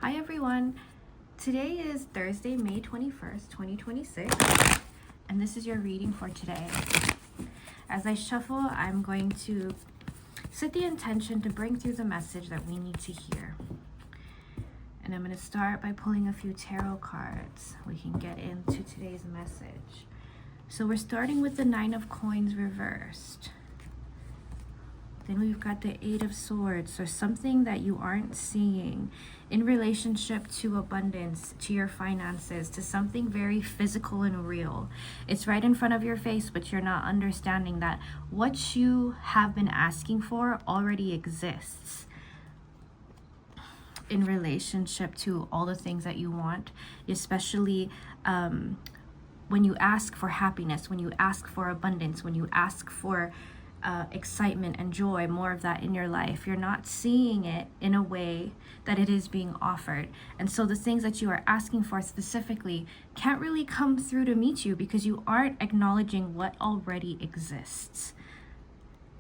Hi everyone. Today is Thursday, May 21st, 2026, and this is your reading for today. As I shuffle, I'm going to set the intention to bring through the message that we need to hear. And I'm going to start by pulling a few tarot cards. We can get into today's message. So we're starting with the Nine of Coins reversed. Then we've got the Eight of Swords, or something that you aren't seeing in relationship to abundance, to your finances, to something very physical and real. It's right in front of your face, but you're not understanding that what you have been asking for already exists in relationship to all the things that you want, especially when you ask for happiness, when you ask for abundance, when you ask for excitement and joy, more of that in your life. You're not seeing it in a way that it is being offered. And so the things that you are asking for specifically can't really come through to meet you because you aren't acknowledging what already exists.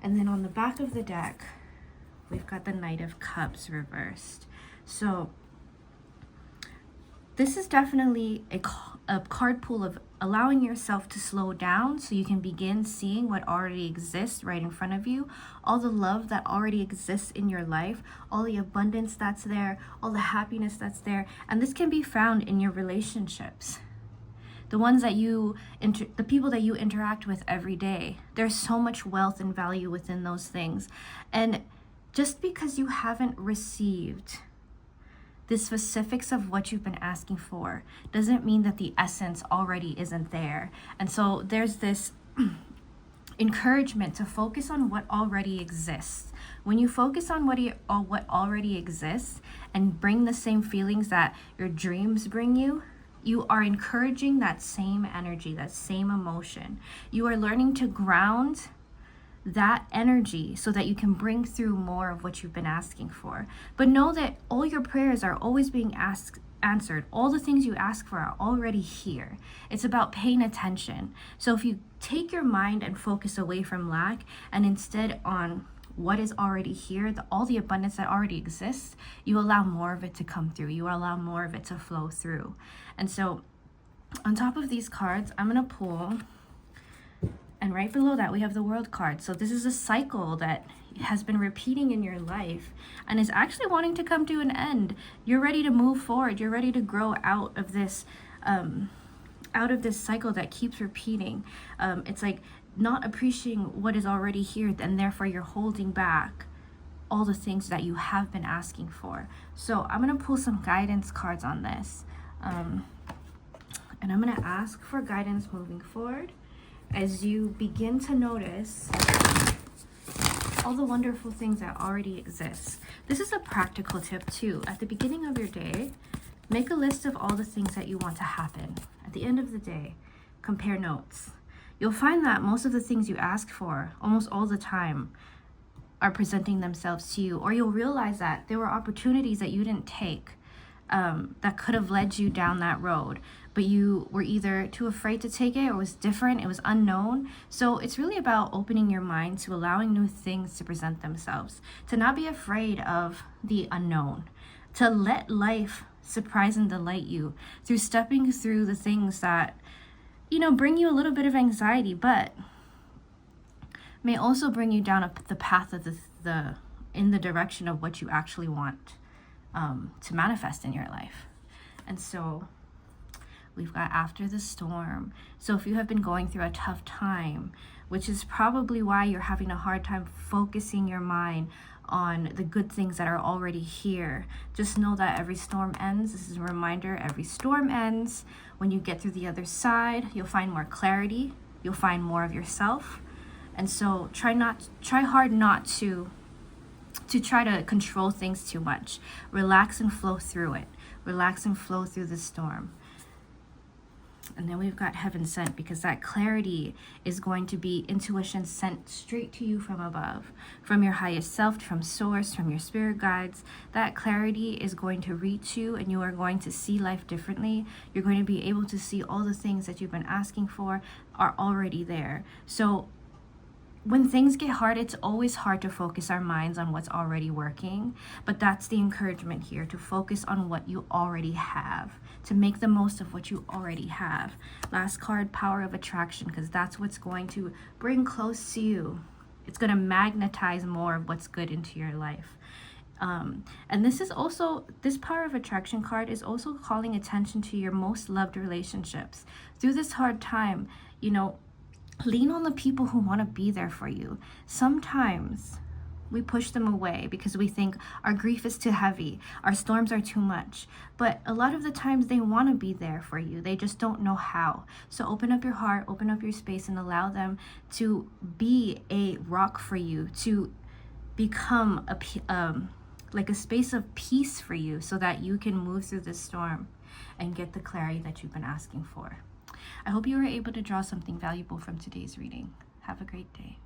And then on the back of the deck, we've got the Knight of Cups reversed. So this is definitely a card pull of allowing yourself to slow down so you can begin seeing what already exists right in front of you, all the love that already exists in your life, all the abundance that's there, all the happiness that's there. And this can be found in your relationships, the ones that the people that you interact with every day. There's so much wealth and value within those things. And just because you haven't received the specifics of what you've been asking for doesn't mean that the essence already isn't there. And so there's this encouragement to focus on what already exists. When you focus on what already exists and bring the same feelings that your dreams bring you, you are encouraging that same energy, that same emotion. You are learning to ground that energy so that you can bring through more of what you've been asking for. But know that all your prayers are always being answered. All the things you ask for are already here. It's about paying attention. So if you take your mind and focus away from lack and instead on what is already here, all the abundance that already exists, you allow more of it to come through. You allow more of it to flow through. And so on top of these cards, I'm going to pull, and right below that, we have the World card. So this is a cycle that has been repeating in your life and is actually wanting to come to an end. You're ready to move forward. You're ready to grow out of this cycle that keeps repeating. It's like not appreciating what is already here, and therefore you're holding back all the things that you have been asking for. So I'm going to pull some guidance cards on this. And I'm going to ask for guidance moving forward as you begin to notice all the wonderful things that already exist. This is a practical tip too. At the beginning of your day, make a list of all the things that you want to happen. At the end of the day, compare notes. You'll find that most of the things you ask for, almost all the time, are presenting themselves to you. Or you'll realize that there were opportunities that you didn't take that could have led you down that road, but you were either too afraid to take it, or it was different, it was unknown. So it's really about opening your mind to allowing new things to present themselves, to not be afraid of the unknown, to let life surprise and delight you through stepping through the things that, bring you a little bit of anxiety, but may also bring you down the path of in the direction of what you actually want to manifest in your life. And so we've got after the storm. So if you have been going through a tough time, which is probably why you're having a hard time focusing your mind on the good things that are already here, just know that every storm ends. This is a reminder, every storm ends. When you get through the other side, you'll find more clarity, you'll find more of yourself. And so try hard not to try to control things too much. Relax and flow through it. Relax and flow through the storm. And then we've got Heaven Sent, because that clarity is going to be intuition sent straight to you from above, from your highest self, from source, from your spirit guides. That clarity is going to reach you, and you are going to see life differently. You're going to be able to see all the things that you've been asking for are already there. So when things get hard, it's always hard to focus our minds on what's already working. But that's the encouragement here, to focus on what you already have, to make the most of what you already have. Last card, Power of Attraction, because that's what's going to bring close to you. It's going to magnetize more of what's good into your life. And this Power of Attraction card is also calling attention to your most loved relationships. Through this hard time, lean on the people who want to be there for you. Sometimes we push them away because we think our grief is too heavy, our storms are too much. But a lot of the times they want to be there for you. They just don't know how. So open up your heart, open up your space, and allow them to be a rock for you, to become like a space of peace for you, so that you can move through this storm and get the clarity that you've been asking for. I hope you were able to draw something valuable from today's reading. Have a great day.